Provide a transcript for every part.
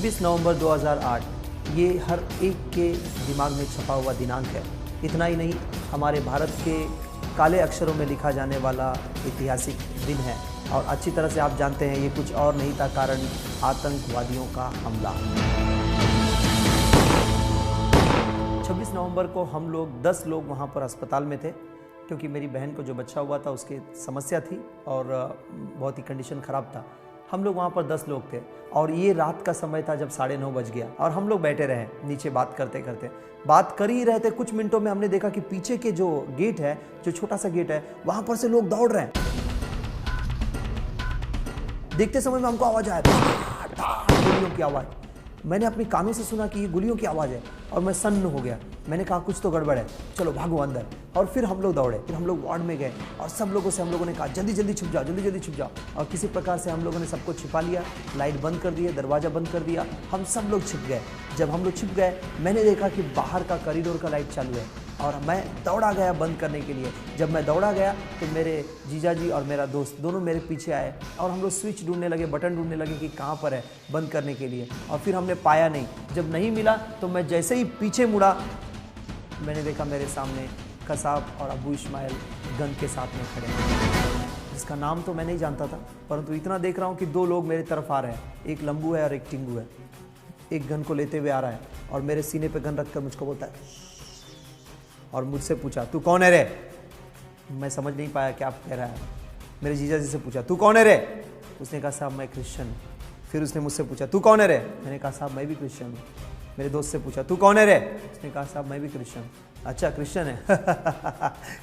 26 नवंबर 2008 ये हर एक के दिमाग में छपा हुआ दिनांक है। इतना ही नहीं, हमारे भारत के काले अक्षरों में लिखा जाने वाला ऐतिहासिक दिन है और अच्छी तरह से आप जानते हैं ये कुछ और नहीं था कारण आतंकवादियों का हमला। 26 नवंबर को हम लोग 10 लोग वहाँ पर अस्पताल में थे क्योंकि मेरी बहन को जो बच्चा हुआ था उसकी समस्या थी और बहुत ही कंडीशन ख़राब था। हम लोग वहाँ पर 10 लोग थे और ये रात का समय था जब 9:30 बज गया और हम लोग बैठे रहे नीचे बात करते करते। बात कर ही रहे थे, कुछ मिनटों में हमने देखा कि पीछे के जो गेट है, जो छोटा सा गेट है, वहाँ पर से लोग दौड़ रहे हैं। देखते समय में हमको आवाज़ आया, गोलियों की आवाज़। मैंने अपने कानों से सुना कि ये गोलियों की आवाज़ है और मैं सन्न हो गया। मैंने कहा कुछ तो गड़बड़ है, चलो भागो अंदर। और फिर हम लोग दौड़े, फिर हम लोग वार्ड में गए और सब लोगों से हम लोगों ने कहा जल्दी जल्दी छुप जाओ, जल्दी जल्दी छुप जाओ। और किसी प्रकार से हम लोगों ने सबको छिपा लिया, लाइट बंद कर दिए, दरवाज़ा बंद कर दिया, हम सब लोग छिप गए। जब हम लोग छिप गए मैंने देखा कि बाहर का कॉरिडोर का लाइट चालू है और मैं दौड़ा गया बंद करने के लिए। जब मैं दौड़ा गया तो मेरे जीजा जी और मेरा दोस्त दोनों मेरे पीछे आए और हम लोग स्विच ढूंढने लगे, बटन ढूंढने लगे कि कहाँ पर है बंद करने के लिए। और फिर हमने पाया नहीं। जब नहीं मिला तो मैं जैसे ही पीछे मुड़ा मैंने देखा मेरे सामने कसाब और अबू इस्माइल गन के साथ में खड़े हैं, जिसका नाम तो मैं नहीं जानता था, परंतु इतना देख रहा हूँ कि 2 लोग मेरे तरफ आ रहे हैं, एक लंबू है और एक टिंगू है। एक गन को लेते हुए आ रहा है और मेरे सीने पे गन रखकर मुझको बोलता है और मुझसे पूछा तू कौन है रे। मैं समझ नहीं पाया क्या कह रहा है। मेरे जीजा जी से पूछा तू कौन है रे। उसने कहा साहब मैं क्रिश्चियन हूँ। फिर उसने मुझसे पूछा तू कौन है रे। मैंने कहा साहब मैं भी क्रिश्चियन हूँ। मेरे दोस्त से पूछा तू कौन है रे। उसने कहा साहब मैं भी क्रिश्चियन हूँ। अच्छा क्रिश्चियन है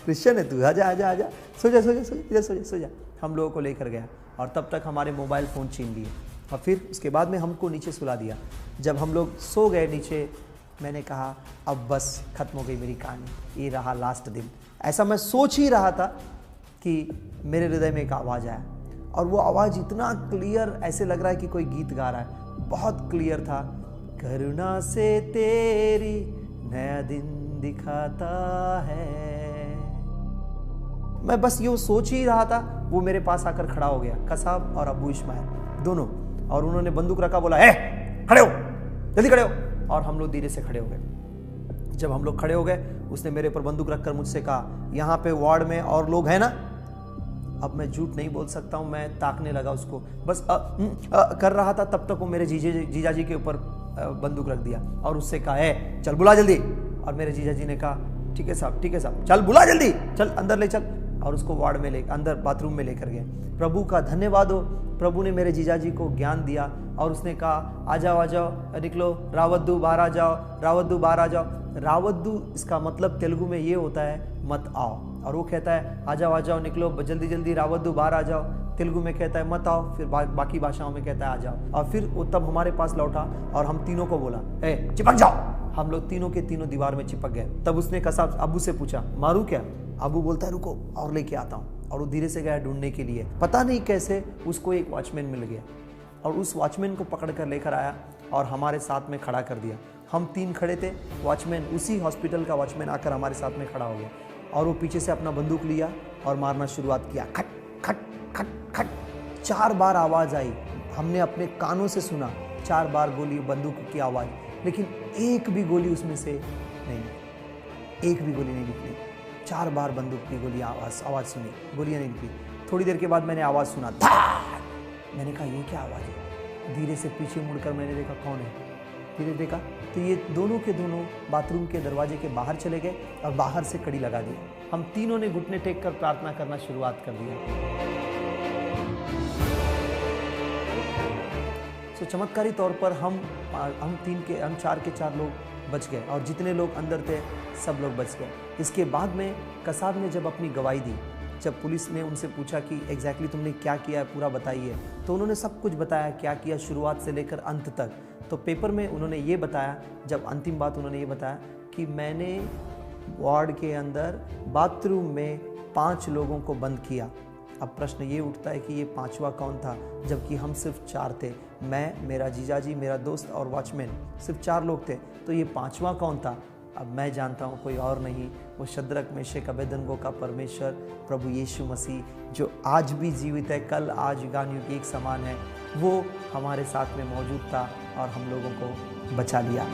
क्रिश्चियन है तू, आजा आजा आजा, सो जा सो जा इधर सो जा सो जा। हम लोगों को लेकर गया और तब तक हमारे मोबाइल फ़ोन छीन लिए और फिर उसके बाद में हमको नीचे सुला दिया। जब हम लोग सो गए नीचे मैंने कहा अब बस ख़त्म हो गई मेरी कहानी, ये रहा लास्ट दिन। ऐसा मैं सोच ही रहा था कि मेरे हृदय में एक आवाज़ आया और वो आवाज़ इतना क्लियर, ऐसे लग रहा है कि कोई गीत गा रहा है, बहुत क्लियर था। करुणा से तेरी नया दिन दिखाता है। मैं बस ये सोच ही रहा था, वो मेरे पास आकर खड़ा हो गया, कसाब और अबू इस्माइल दोनों, और उन्होंने बंदूक रखा, बोला ए खड़े हो, जल्दी खड़े हो। और हम लोग धीरे से खड़े हो गए। जब हम लोग खड़े हो गए उसने मेरे ऊपर बंदूक रखकर मुझसे कहा यहाँ पे वार्ड में और लोग हैं ना। अब मैं झूठ नहीं बोल सकता हूँ, मैं ताकने लगा उसको, बस कर रहा था। तब तक वो मेरे जीजा जी के ऊपर बंदूक रख दिया और उससे कहा है चल बुला जल्दी। और मेरे जीजा जी ने कहा ठीक है साहब चल बुला जल्दी, चल अंदर ले चल। और उसको वार्ड में अंदर बाथरूम में लेकर गए। प्रभु का धन्यवाद हो, प्रभु ने मेरे जीजा जी को ज्ञान दिया और उसने कहा आ जाओ निकलो, रावद्दू बाहर आ जाओ, रावद्दू बाहर आ जाओ। रावद्दू इसका मतलब तेलुगु में ये होता है मत आओ, और वो कहता है आ जाओ निकलो जल्दी जल्दी, रावद्दू बाहर आ जाओ। तेलुगु में कहता है मत आओ, फिर बाकी भाषाओं में कहता है आ जाओ। और फिर वो तब हमारे पास लौटा और हम तीनों को बोला ए चिपक जाओ। हम लोग तीनों के तीनों दीवार में चिपक गए। तब उसने कसाब अबू से पूछा मारू क्या। अबू बोलता है रुको और लेके आता हूँ, और वो धीरे से गया ढूंढने के लिए। पता नहीं कैसे उसको एक वॉचमैन मिल गया और उस वॉचमैन को पकड़ कर लेकर आया और हमारे साथ में खड़ा कर दिया। हम 3 खड़े थे, वॉचमैन उसी हॉस्पिटल का वॉचमैन आकर हमारे साथ में खड़ा हो गया और वो पीछे से अपना बंदूक लिया और मारना शुरुआत किया। खट खट खट खट 4 बार आवाज़ आई। हमने अपने कानों से सुना 4 बार गोली, बंदूक की आवाज़, लेकिन एक भी गोली उसमें से नहीं, एक भी गोली नहीं निकली। 4 बार बंदूक की गोली आवाज़ सुनी, गोलियां नहीं निकली। थोड़ी देर के बाद मैंने आवाज़ सुना धाड़। मैंने कहा ये क्या आवाज़ है। धीरे से पीछे मुड़कर मैंने देखा कौन है। धीरे देखा तो ये दोनों के दोनों बाथरूम के दरवाजे के बाहर चले गए और बाहर से कड़ी लगा दी। हम तीनों ने घुटने टेक कर प्रार्थना करना शुरुआत कर दिया। तो चमत्कारी तौर पर हम 4 के 4 लोग बच गए और जितने लोग अंदर थे सब लोग बच गए। इसके बाद में कसाब ने जब अपनी गवाही दी, जब पुलिस ने उनसे पूछा कि एग्जैक्टली तुमने क्या किया है पूरा बताइए, तो उन्होंने सब कुछ बताया क्या किया शुरुआत से लेकर अंत तक। तो पेपर में उन्होंने ये बताया, जब अंतिम बात उन्होंने ये बताया कि मैंने वार्ड के अंदर बाथरूम में 5 लोगों को बंद किया। अब प्रश्न ये उठता है कि ये 5वां कौन था, जबकि हम सिर्फ 4 थे। मैं, मेरा जीजाजी, मेरा दोस्त और वॉचमैन, सिर्फ 4 लोग थे। तो ये 5वां कौन था। अब मैं जानता हूँ कोई और नहीं, वो शद्रक मेशक अबेदनगो का परमेश्वर प्रभु यीशु मसीह, जो आज भी जीवित है, कल आज युगान युग एक समान है, वो हमारे साथ में मौजूद था और हम लोगों को बचा लिया।